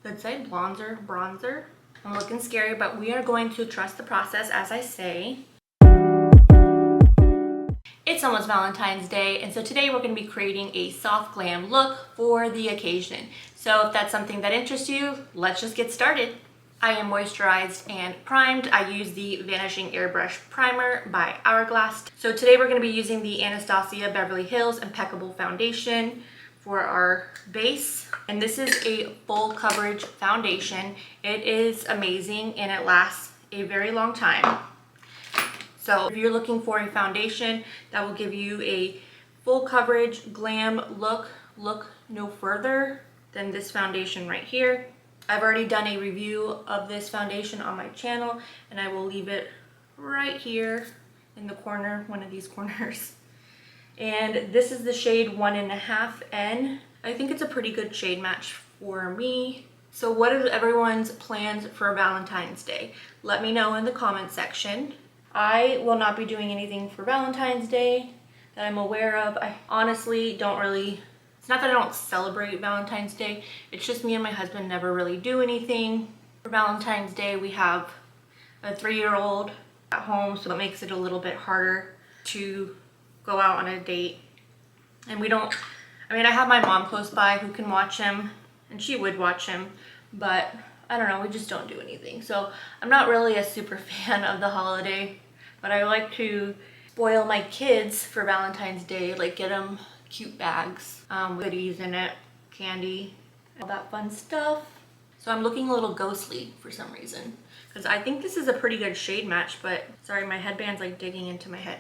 Let's say bronzer. I'm looking scary, but we are going to trust the process as I say. It's almost Valentine's Day, and so today we're going to be creating a soft glam look for the occasion. So if that's something that interests you, let's just get started. I am moisturized and primed. I use the Vanishing Airbrush Primer by Hourglass. So today we're going to be using the Anastasia Beverly Hills Impeccable Foundation for our base. And this is a full coverage foundation. It is amazing and it lasts a very long time. So if you're looking for a foundation that will give you a full coverage glam look no further than this foundation right here. I've already done a review of this foundation on my channel, and I will leave it right here in the corner, one of these corners. And this is the shade 1.5N. I think it's a pretty good shade match for me. So what are everyone's plans for Valentine's Day? Let me know in the comment section. I will not be doing anything for Valentine's Day that I'm aware of. I honestly don't really, it's not that I don't celebrate Valentine's Day, it's just me and my husband never really do anything. For Valentine's Day, we have a 3-year-old at home, so it makes it a little bit harder to go out on a date. And we don't, I mean, I have my mom close by who can watch him, and she would watch him, but I don't know, we just don't do anything. So I'm not really a super fan of the holiday, but I like to spoil my kids for Valentine's Day, like get them cute bags with goodies in it, candy, all that fun stuff. So I'm looking a little ghostly for some reason, because I think this is a pretty good shade match, but sorry, my headband's like digging into my head.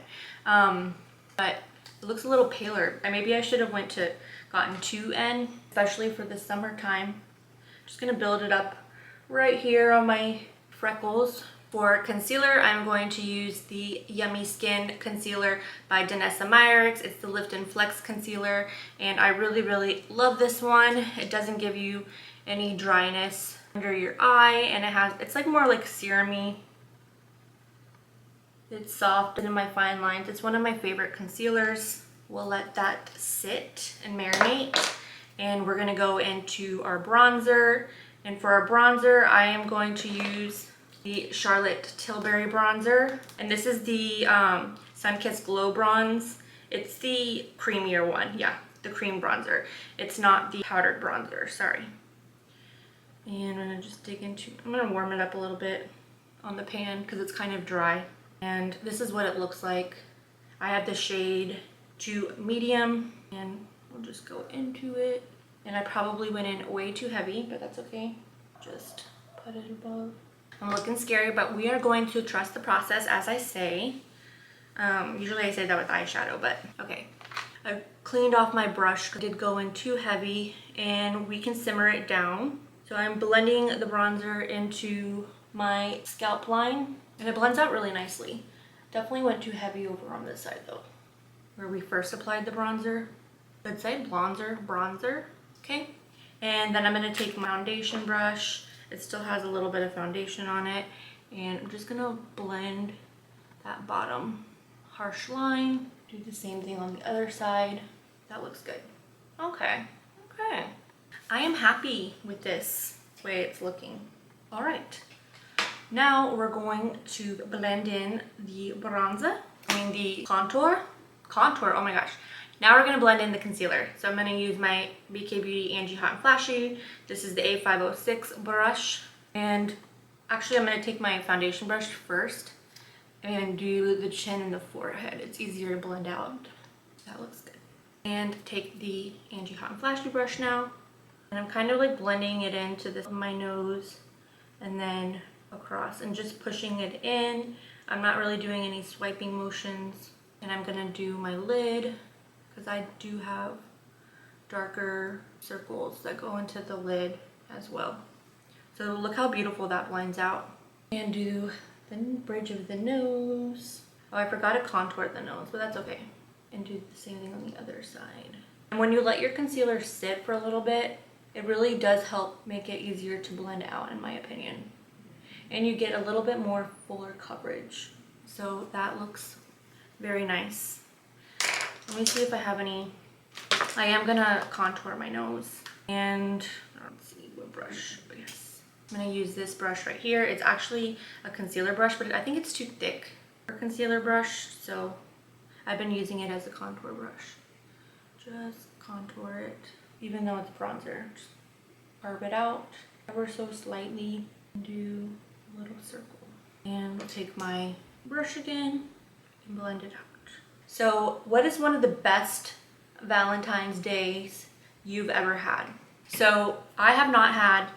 But it looks a little paler. Maybe I should have gotten 2N, especially for the summertime. Just gonna build it up right here on my freckles. For concealer, I'm going to use the Yummy Skin Concealer by Danessa Myricks. It's the Lift and Flex Concealer, and I really love this one. It doesn't give you any dryness under your eye, and it's like more like serum-y. It's soft and in my fine lines. It's one of my favorite concealers. We'll let that sit and marinate, and we're gonna go into our bronzer. And for our bronzer, I am going to use the Charlotte Tilbury bronzer. And this is the Sunkissed Glow Bronze. It's the creamier one, yeah, the cream bronzer. It's not the powdered bronzer, sorry. And I'm gonna just I'm gonna warm it up a little bit on the pan because it's kind of dry. And this is what it looks like. I have the shade to medium, and we'll just go into it. And I probably went in way too heavy, but that's okay. Just put it above. I'm looking scary, but we are going to trust the process as I say. Usually I say that with eyeshadow, but okay. I cleaned off my brush. I did go in too heavy, and we can simmer it down. So I'm blending the bronzer into my scalp line, and it blends out really nicely. Definitely went too heavy over on this side though, where we first applied the bronzer. Let's say bronzer. Okay, and then I'm going to take my foundation brush. It still has a little bit of foundation on it, and I'm just going to blend that bottom harsh line. Do the same thing on the other side. That looks good. Okay. I am happy with this way it's looking. All right, now we're going to blend in the the contour, oh my gosh. Now we're going to blend in the concealer. So I'm going to use my BK Beauty Angie Hot and Flashy. This is the A506 brush. And actually I'm going to take my foundation brush first and do the chin and the forehead. It's easier to blend out. That looks good. And take the Angie Hot and Flashy brush now. And I'm kind of like blending it into my nose and then across and just pushing it in. I'm not really doing any swiping motions. And I'm going to do my lid, because I do have darker circles that go into the lid as well. So look how beautiful that blends out. And do the bridge of the nose. Oh, I forgot to contour the nose, but that's okay. And do the same thing on the other side. And when you let your concealer sit for a little bit, it really does help make it easier to blend out, in my opinion. And you get a little bit more fuller coverage. So that looks very nice. Let me see if I am gonna contour my nose. And let's see, what brush. Yes. I'm gonna use this brush right here. It's actually a concealer brush, but I think it's too thick for a concealer brush, so I've been using it as a contour brush. Just contour it, even though it's bronzer. Just carve it out ever so slightly and do a little circle. And I'll take my brush again and blend it out. So what is one of the best Valentine's days you've ever had? So I have not had,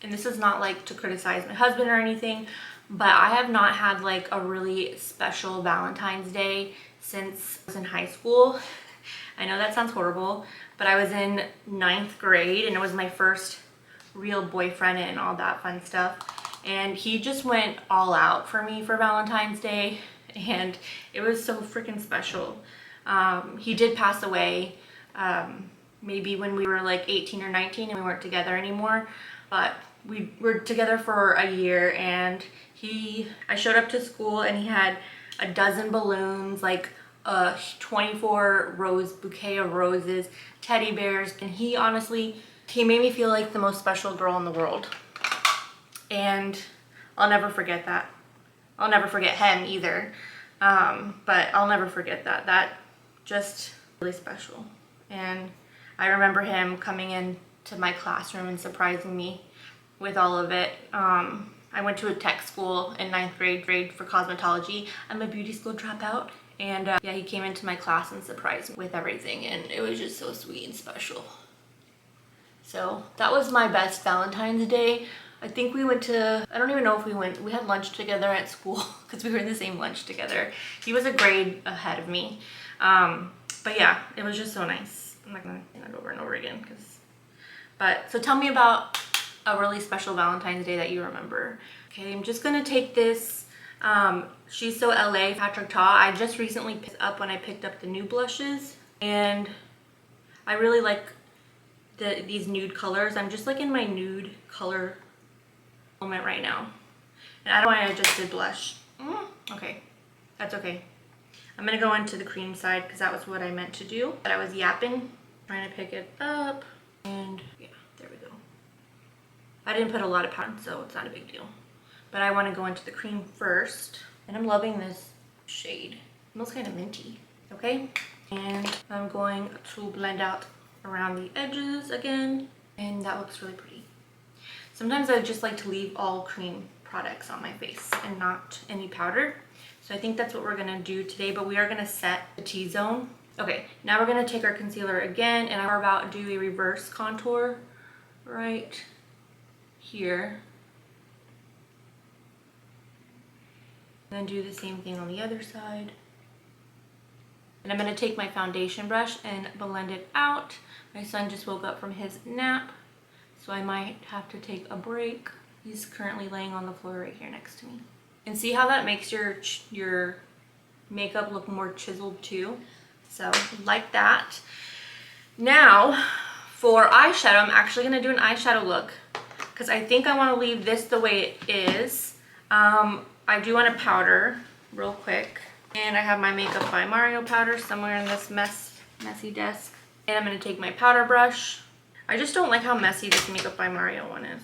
and this is not like to criticize my husband or anything, but I have not had like a really special Valentine's Day since I was in high school. I know that sounds horrible, but I was in 9th grade and it was my first real boyfriend and all that fun stuff. And he just went all out for me for Valentine's Day, and it was so freaking special. He did pass away maybe when we were like 18 or 19 and we weren't together anymore, but we were together for a year. And I showed up to school and he had a dozen balloons, like a 24 rose bouquet of roses, teddy bears, and he made me feel like the most special girl in the world. And I'll never forget that. I'll never forget him either, but I'll never forget that. That just really special. And I remember him coming into my classroom and surprising me with all of it. I went to a tech school in 9th grade for cosmetology. I'm a beauty school dropout. And yeah, he came into my class and surprised me with everything, and it was just so sweet and special. So that was my best Valentine's Day. I think we went to, I don't even know if we had lunch together at school because we were in the same lunch together. He was a grade ahead of me. But yeah, it was just so nice. I'm not gonna say that over and over again so tell me about a really special Valentine's Day that you remember. Okay, I'm just gonna take this She's So LA Patrick Ta. I just recently picked up when I picked up the new blushes, and I really like these nude colors. I'm just like in my nude color moment right now, and I don't know why I just did blush. Okay, that's okay. I'm gonna go into the cream side because that was what I meant to do, but I was yapping trying to pick it up, and yeah, there we go. I didn't put a lot of powder, so it's not a big deal, but I want to go into the cream first. And I'm loving this shade. It smells kind of minty. Okay, and I'm going to blend out around the edges again, and that looks really pretty. Sometimes I just like to leave all cream products on my face and not any powder. So I think that's what we're gonna do today, but we are gonna set the T-zone. Okay, now we're gonna take our concealer again, and I'm about to do a reverse contour right here. Then do the same thing on the other side. And I'm going to take my foundation brush and blend it out. My son just woke up from his nap, so I might have to take a break. He's currently laying on the floor right here next to me. And see how that makes your makeup look more chiseled too? So like that. Now for eyeshadow, I'm actually going to do an eyeshadow look because I think I want to leave this the way it is. I do want to powder real quick, and I have my Makeup by Mario powder somewhere in this messy desk. And I'm going to take my powder brush. I just don't like how messy this Makeup by Mario one is.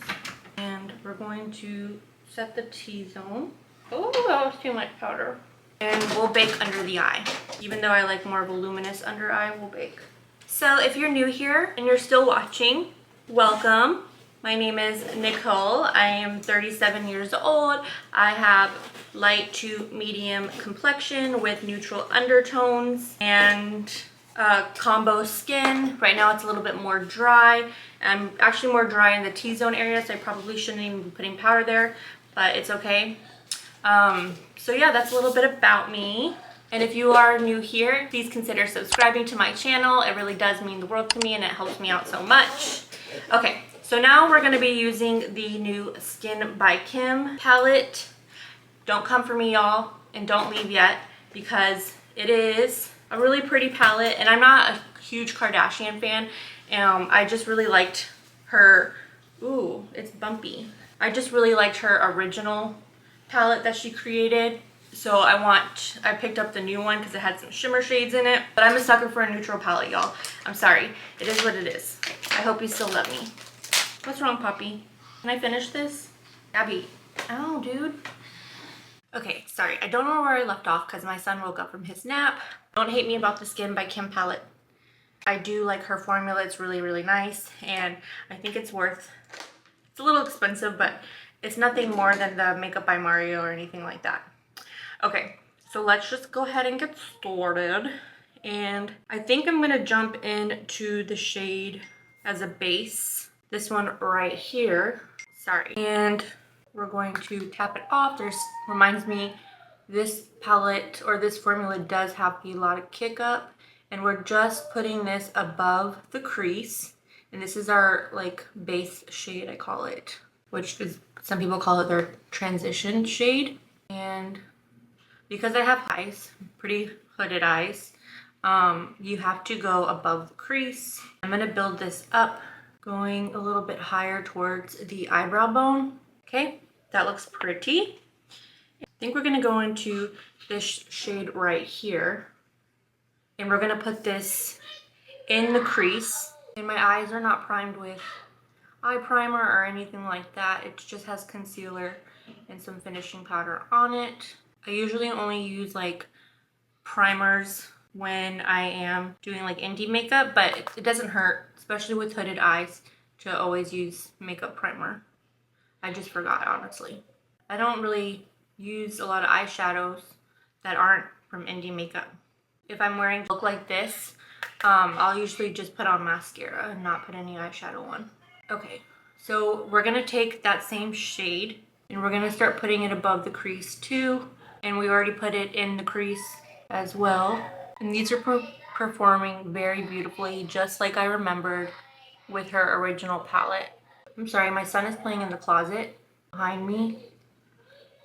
And we're going to set the T-zone. Oh, that was too much powder. And we'll bake under the eye. Even though I like more voluminous under eye, we'll bake. So if you're new here and you're still watching, welcome. My name is Nicole. I am 37 years old. I have light to medium complexion with neutral undertones and combo skin. Right now it's a little bit more dry. I'm actually more dry in the T-zone area, so I probably shouldn't even be putting powder there, but it's okay. So yeah, that's a little bit about me. And if you are new here, please consider subscribing to my channel. It really does mean the world to me, and it helps me out so much. Okay. So now we're going to be using the new Skin by Kim palette. Don't come for me, y'all, and don't leave yet, because it is a really pretty palette, and I'm not a huge Kardashian fan. I just really liked her, ooh, it's bumpy. I just really liked her original palette that she created. So I picked up the new one because it had some shimmer shades in it, but I'm a sucker for a neutral palette, y'all. I'm sorry, it is what it is. I hope you still love me. What's wrong, puppy? Can I finish this? Abby. Ow, dude. Okay, sorry. I don't know where I left off because my son woke up from his nap. Don't Hate Me About the Skin by Kim Palette. I do like her formula. It's really, really nice. And I think it's worth, it's a little expensive, but it's nothing more than the Makeup by Mario or anything like that. Okay, so let's just go ahead and get started. And I think I'm gonna jump into the shade as a base. This one right here, sorry. And we're going to tap it off. Reminds me, this palette or this formula does have a lot of kick up, and we're just putting this above the crease. And this is our like base shade, I call it, which is, some people call it their transition shade. And because I have eyes, pretty hooded eyes, you have to go above the crease. I'm gonna build this up, going a little bit higher towards the eyebrow bone. Okay, that looks pretty. I think we're gonna go into this shade right here, and we're gonna put this in the crease. And my eyes are not primed with eye primer or anything like that. It just has concealer and some finishing powder on it. I usually only use like primers when I am doing like indie makeup, but it doesn't hurt, especially with hooded eyes, to always use makeup primer. I just forgot, honestly. I don't really use a lot of eyeshadows that aren't from indie makeup. If I'm wearing a look like this, I'll usually just put on mascara and not put any eyeshadow on. Okay, so we're gonna take that same shade and we're gonna start putting it above the crease too. And we already put it in the crease as well. And these are performing very beautifully, just like I remembered with her original palette. I'm sorry, my son is playing in the closet behind me.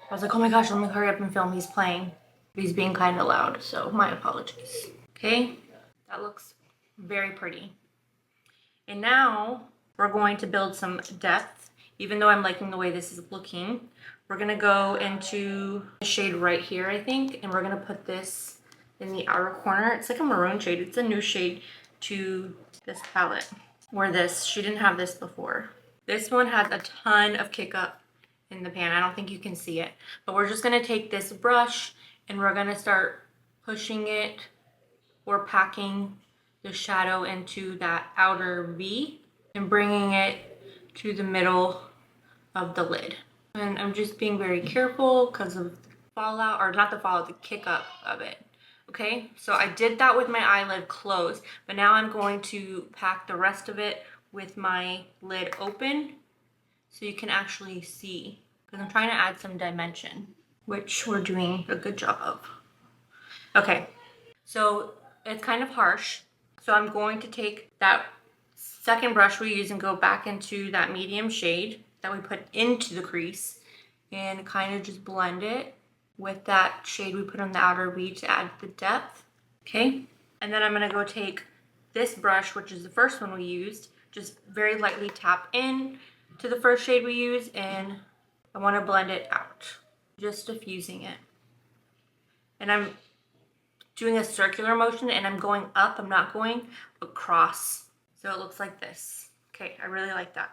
I was like, oh my gosh, let me hurry up and film. He's playing. He's being kind of loud, so my apologies. Okay, that looks very pretty. And now we're going to build some depth. Even though I'm liking the way this is looking, we're gonna go into the shade right here, I think, and we're gonna put this in the outer corner. It's like a maroon shade. It's a new shade to this palette. Or this, she didn't have this before. This one has a ton of kick up in the pan. I don't think you can see it, but we're just gonna take this brush and we're gonna start pushing it or packing the shadow into that outer V and bringing it to the middle of the lid. And I'm just being very careful because of the fallout, or not the fallout, the kick up of it. Okay, so I did that with my eyelid closed, but now I'm going to pack the rest of it with my lid open so you can actually see, because I'm trying to add some dimension, which we're doing a good job of. Okay, so it's kind of harsh, so I'm going to take that second brush we use and go back into that medium shade that we put into the crease and kind of just blend it with that shade we put on the outer V to add the depth. Okay, and then I'm gonna go take this brush, which is the first one we used, just very lightly tap in to the first shade we used, and I want to blend it out, just diffusing it. And I'm doing a circular motion and I'm going up, I'm not going across, so it looks like this. Okay, I really like that.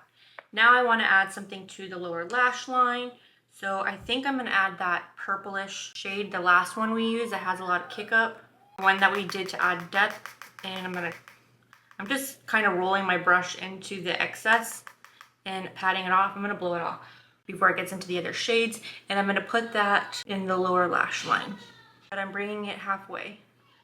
Now I want to add something to the lower lash line. So I think I'm gonna add that purplish shade, the last one we used that has a lot of kick up, one that we did to add depth. And I'm just kind of rolling my brush into the excess and patting it off. I'm gonna blow it off before it gets into the other shades. And I'm gonna put that in the lower lash line, but I'm bringing it halfway.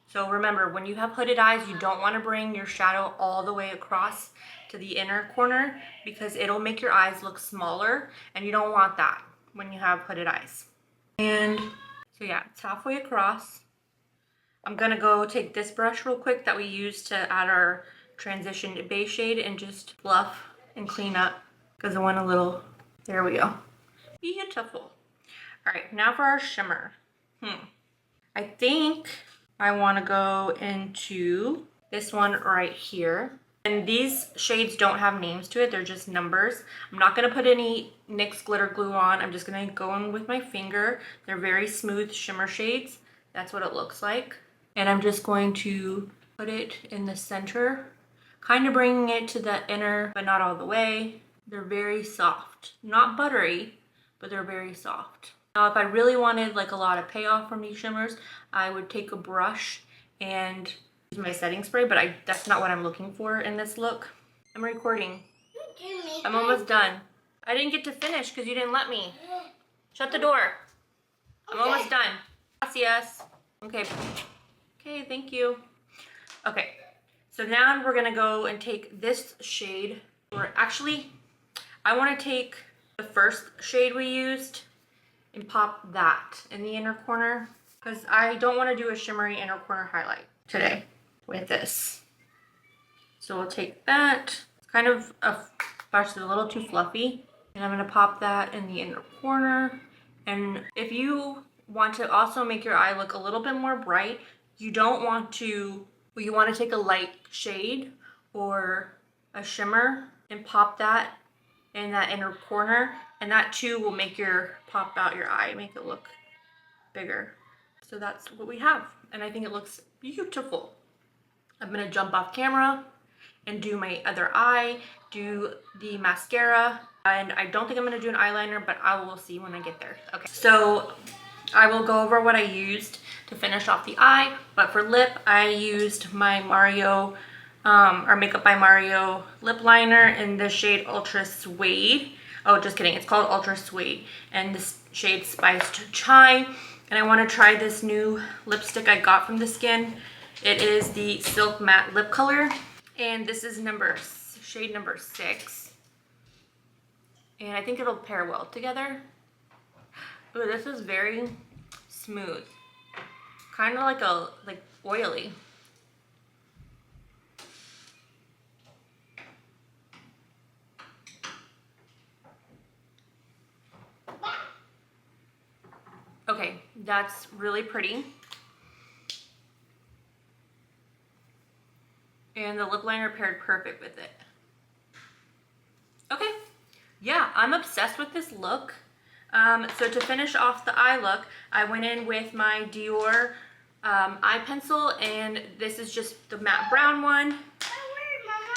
So remember, when you have hooded eyes, you don't wanna bring your shadow all the way across to the inner corner because it'll make your eyes look smaller, and you don't want that when you have hooded eyes. And so yeah, it's halfway across. I'm gonna go take this brush real quick that we used to add our transition base shade and just fluff and clean up because I want a little, there we go. Beautiful. All right, now for our shimmer. I think I wanna go into this one right here. And these shades don't have names to it, they're just numbers. I'm not gonna put any NYX glitter glue on. I'm just gonna go in with my finger. They're very smooth shimmer shades. That's what it looks like. And I'm just going to put it in the center, kind of bringing it to the inner, but not all the way. They're very soft. Not buttery, but they're very soft. Now, if I really wanted like a lot of payoff from these shimmers, I would take a brush and use my setting spray, but that's not what I'm looking for in this look. I'm recording. I'm almost done. I didn't get to finish because you didn't let me. Shut the door. I'm almost done. Gracias. Okay. Okay, thank you. Okay, so now we're gonna go and take this shade, or actually, I wanna take the first shade we used and pop that in the inner corner because I don't want to do a shimmery inner corner highlight today with this. So we'll take that. It's kind of a little too fluffy, and I'm going to pop that in the inner corner. And if you want to also make your eye look a little bit more bright, you want to take a light shade or a shimmer and pop that in that inner corner, and that too will pop out your eye, make it look bigger. So that's what we have, and I think it looks beautiful. I'm gonna jump off camera and do my other eye, do the mascara, and I don't think I'm gonna do an eyeliner, but I will see when I get there. Okay, so I will go over what I used to finish off the eye, but for lip, I used my Mario or Makeup by Mario lip liner in the shade Ultra Suede. Oh, just kidding. It's called Ultra Suede. And this shade Spiced Chai. And I want to try this new lipstick I got from the Skin. It is the Silk Matte Lip Color. And this is shade number 6. And I think it'll pair well together. Ooh, this is very smooth. Kind of like oily. Okay, that's really pretty. And the lip liner paired perfect with it. Okay, yeah, I'm obsessed with this look. So to finish off the eye look, I went in with my Dior eye pencil, and this is just the matte brown one.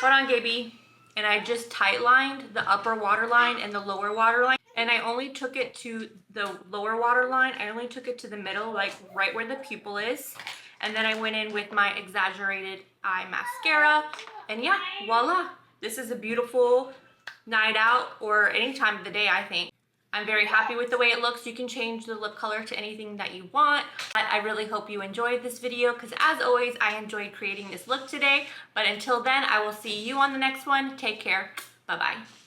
Hold on, Gaby. And I just tight lined the upper waterline and the lower waterline. And I only took it to the lower waterline. I only took it to the middle, like right where the pupil is. And then I went in with my exaggerated eye mascara. And yeah, voila. This is a beautiful night out, or any time of the day, I think. I'm very happy with the way it looks. You can change the lip color to anything that you want. But I really hope you enjoyed this video because, as always, I enjoyed creating this look today. But until then, I will see you on the next one. Take care. Bye-bye.